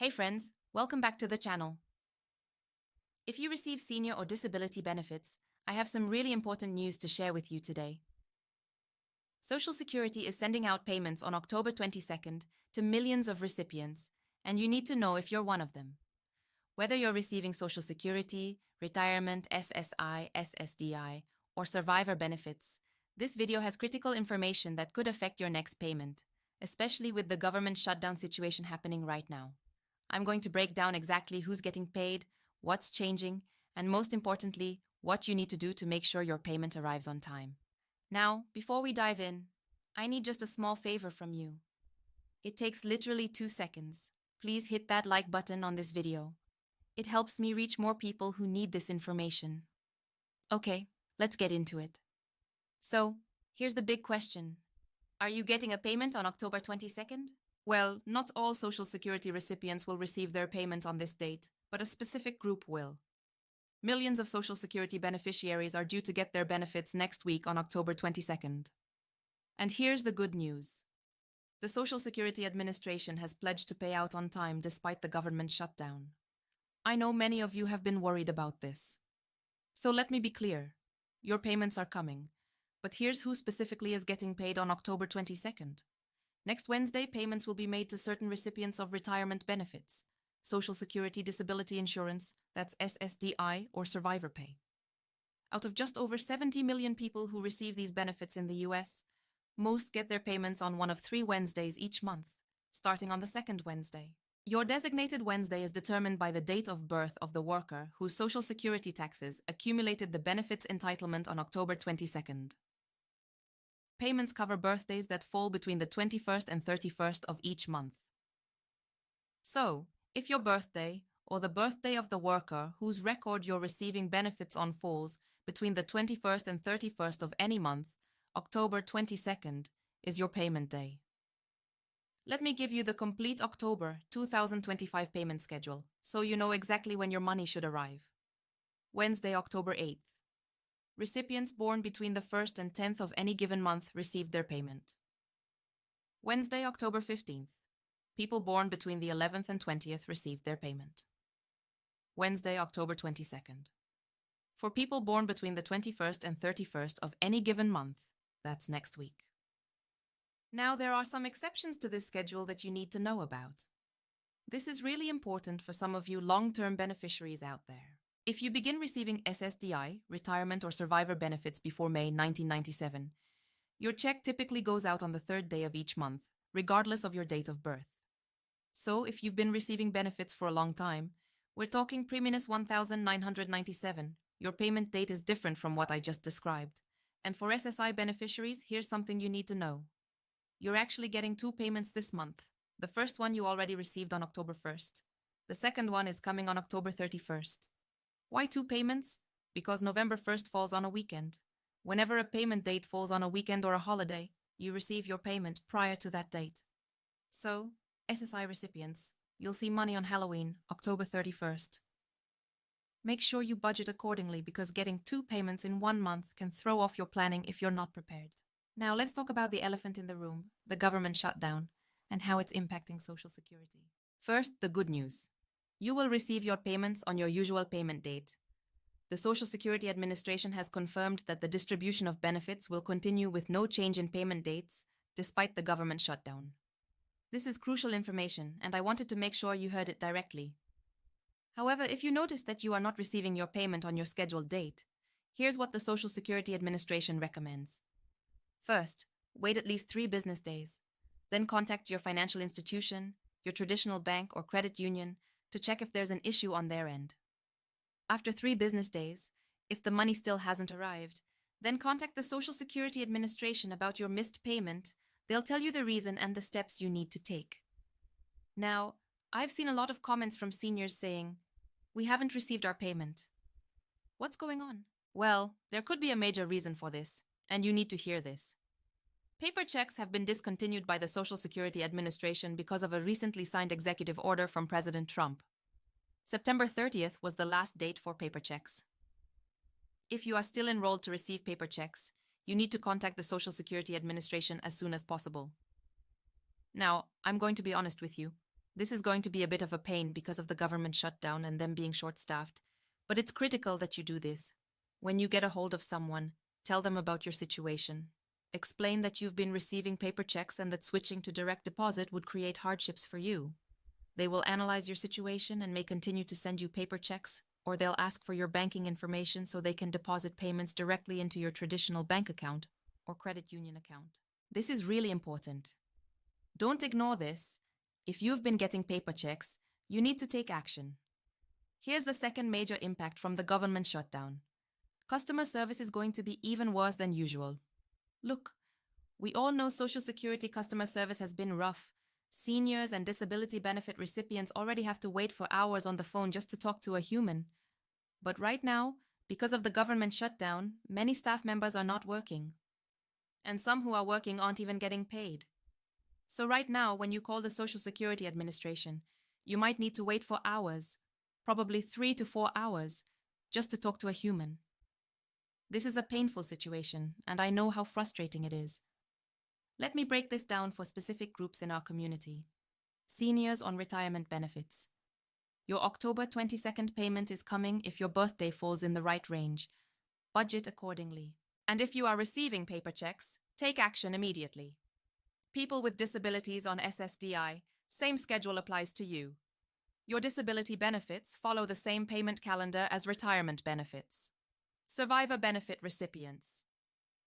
Hey friends, welcome back to the channel. If you receive senior or disability benefits, I have some really important news to share with you today. Social Security is sending out payments on October 22nd to millions of recipients, and you need to know if you're one of them. Whether you're receiving Social Security, retirement, SSI, SSDI, or survivor benefits, this video has critical information that could affect your next payment, especially with the government shutdown situation happening right now. I'm going to break down exactly who's getting paid, what's changing, and most importantly, what you need to do to make sure your payment arrives on time. Now, before we dive in, I need just a small favor from you. It takes literally 2 seconds. Please hit that like button on this video. It helps me reach more people who need this information. Okay, let's get into it. So, here's the big question. Are you getting a payment on October 22nd? Well, not all Social Security recipients will receive their payment on this date, but a specific group will. Millions of Social Security beneficiaries are due to get their benefits next week on October 22nd. And here's the good news. The Social Security Administration has pledged to pay out on time despite the government shutdown. I know many of you have been worried about this. So let me be clear. Your payments are coming, but here's who specifically is getting paid on October 22nd. Next Wednesday, payments will be made to certain recipients of retirement benefits, Social Security Disability Insurance, that's SSDI, or survivor pay. Out of just over 70 million people who receive these benefits in the US, most get their payments on one of 3 Wednesdays each month, starting on the second Wednesday. Your designated Wednesday is determined by the date of birth of the worker whose Social Security taxes accumulated the benefits entitlement on October 22nd. Payments cover birthdays that fall between the 21st and 31st of each month. So, if your birthday, or the birthday of the worker whose record you're receiving benefits on falls between the 21st and 31st of any month, October 22nd is your payment day. Let me give you the complete October 2025 payment schedule, so you know exactly when your money should arrive. Wednesday, October 8th. Recipients born between the 1st and 10th of any given month received their payment. Wednesday, October 15th. People born between the 11th and 20th received their payment. Wednesday, October 22nd. For people born between the 21st and 31st of any given month, that's next week. Now, there are some exceptions to this schedule that you need to know about. This is really important for some of you long-term beneficiaries out there. If you begin receiving SSDI, retirement or survivor benefits before May 1997, your check typically goes out on the 3rd day of each month, regardless of your date of birth. So, if you've been receiving benefits for a long time, we're talking pre-minus 1997, your payment date is different from what I just described. And for SSI beneficiaries, here's something you need to know. You're actually getting 2 payments this month. The first one you already received on October 1st. The second one is coming on October 31st. Why 2 payments? Because November 1st falls on a weekend. Whenever a payment date falls on a weekend or a holiday, you receive your payment prior to that date. So, SSI recipients, you'll see money on Halloween, October 31st. Make sure you budget accordingly because getting 2 payments in 1 month can throw off your planning if you're not prepared. Now let's talk about the elephant in the room, the government shutdown, and how it's impacting Social Security. First, the good news. You will receive your payments on your usual payment date. The Social Security Administration has confirmed that the distribution of benefits will continue with no change in payment dates, despite the government shutdown. This is crucial information, and I wanted to make sure you heard it directly. However, if you notice that you are not receiving your payment on your scheduled date, here's what the Social Security Administration recommends. First, wait at least 3 business days. Then contact your financial institution, your traditional bank or credit union to check if there's an issue on their end. After 3 business days, if the money still hasn't arrived, then contact the Social Security Administration about your missed payment. They'll tell you the reason and the steps you need to take. Now, I've seen a lot of comments from seniors saying, "We haven't received our payment." What's going on? Well, there could be a major reason for this, and you need to hear this. Paper checks have been discontinued by the Social Security Administration because of a recently signed executive order from President Trump. September 30th was the last date for paper checks. If you are still enrolled to receive paper checks, you need to contact the Social Security Administration as soon as possible. Now, I'm going to be honest with you. This is going to be a bit of a pain because of the government shutdown and them being short-staffed, but it's critical that you do this. When you get a hold of someone, tell them about your situation. Explain that you've been receiving paper checks and that switching to direct deposit would create hardships for you. They will analyze your situation and may continue to send you paper checks, or they'll ask for your banking information so they can deposit payments directly into your traditional bank account or credit union account. This is really important. Don't ignore this. If you've been getting paper checks, you need to take action. Here's the second major impact from the government shutdown. Customer service is going to be even worse than usual. Look, we all know Social Security customer service has been rough. Seniors and disability benefit recipients already have to wait for hours on the phone just to talk to a human. But right now, because of the government shutdown, many staff members are not working. And some who are working aren't even getting paid. So right now, when you call the Social Security Administration, you might need to wait for hours, probably 3 to 4 hours, just to talk to a human. This is a painful situation, and I know how frustrating it is. Let me break this down for specific groups in our community. Seniors on retirement benefits. Your October 22nd payment is coming if your birthday falls in the right range. Budget accordingly. And if you are receiving paper checks, take action immediately. People with disabilities on SSDI, same schedule applies to you. Your disability benefits follow the same payment calendar as retirement benefits. Survivor benefit recipients.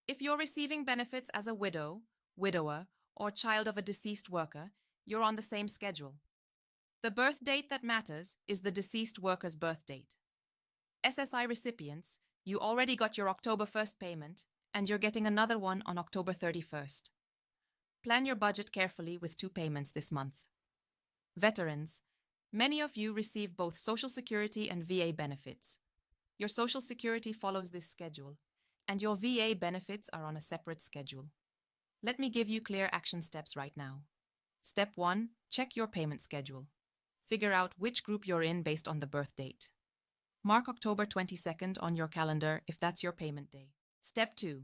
If you're receiving benefits as a widow, widower, or child of a deceased worker, you're on the same schedule. The birth date that matters is the deceased worker's birth date. SSI recipients, you already got your October 1st payment, and you're getting another one on October 31st. Plan your budget carefully with 2 payments this month. Veterans, many of you receive both Social Security and VA benefits. Your Social Security follows this schedule, and your VA benefits are on a separate schedule. Let me give you clear action steps right now. Step 1, check your payment schedule. Figure out which group you're in based on the birth date. Mark October 22nd on your calendar if that's your payment day. Step 2,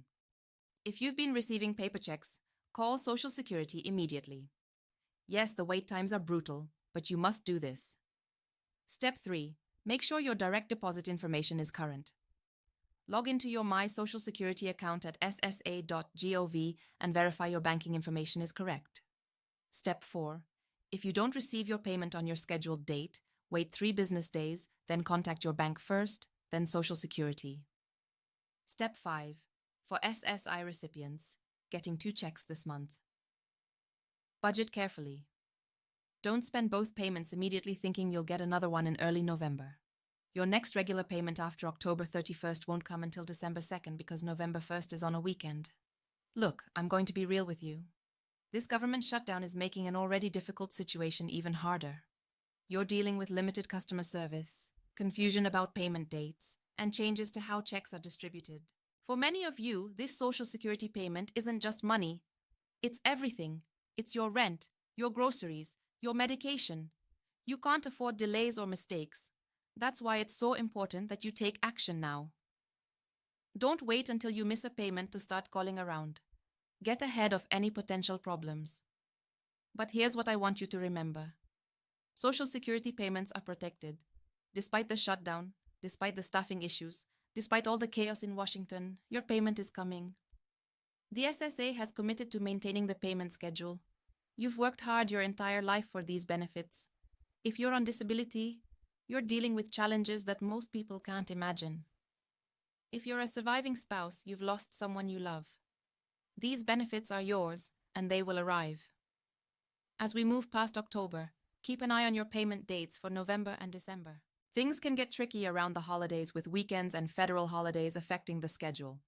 if you've been receiving paper checks, call Social Security immediately. Yes, the wait times are brutal, but you must do this. Step 3, make sure your direct deposit information is current. Log into your My Social Security account at ssa.gov and verify your banking information is correct. Step 4, if you don't receive your payment on your scheduled date, wait 3 business days, then contact your bank first, then Social Security. Step 5, for SSI recipients, getting 2 checks this month. Budget carefully. Don't spend both payments immediately thinking you'll get another one in early November. Your next regular payment after October 31st won't come until December 2nd because November 1st is on a weekend. Look, I'm going to be real with you. This government shutdown is making an already difficult situation even harder. You're dealing with limited customer service, confusion about payment dates, and changes to how checks are distributed. For many of you, this Social Security payment isn't just money. It's everything. It's your rent, your groceries, your medication. You can't afford delays or mistakes. That's why it's so important that you take action now. Don't wait until you miss a payment to start calling around. Get ahead of any potential problems. But here's what I want you to remember. Social Security payments are protected. Despite the shutdown, despite the staffing issues, despite all the chaos in Washington, your payment is coming. The SSA has committed to maintaining the payment schedule. You've worked hard your entire life for these benefits. If you're on disability, you're dealing with challenges that most people can't imagine. If you're a surviving spouse, you've lost someone you love. These benefits are yours, and they will arrive. As we move past October, keep an eye on your payment dates for November and December. Things can get tricky around the holidays with weekends and federal holidays affecting the schedule.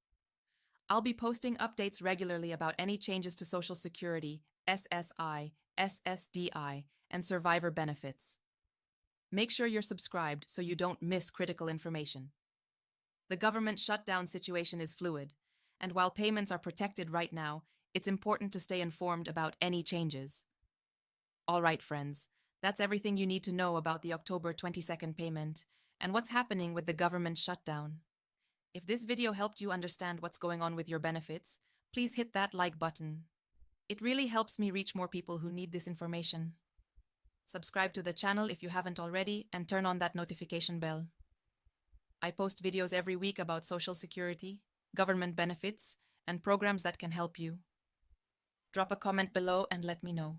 I'll be posting updates regularly about any changes to Social Security, SSI, SSDI, and survivor benefits. Make sure you're subscribed so you don't miss critical information. The government shutdown situation is fluid, and while payments are protected right now, it's important to stay informed about any changes. All right, friends, that's everything you need to know about the October 22nd payment and what's happening with the government shutdown. If this video helped you understand what's going on with your benefits, please hit that like button. It really helps me reach more people who need this information. Subscribe to the channel if you haven't already and turn on that notification bell. I post videos every week about Social Security, government benefits, and programs that can help you. Drop a comment below and let me know.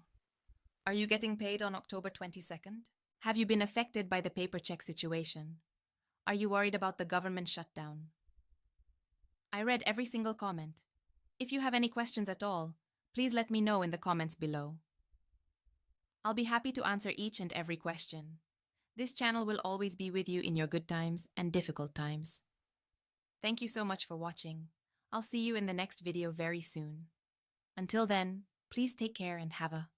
Are you getting paid on October 22nd? Have you been affected by the paper check situation? Are you worried about the government shutdown? I read every single comment. If you have any questions at all, please let me know in the comments below. I'll be happy to answer each and every question. This channel will always be with you in your good times and difficult times. Thank you so much for watching. I'll see you in the next video very soon. Until then, please take care and have a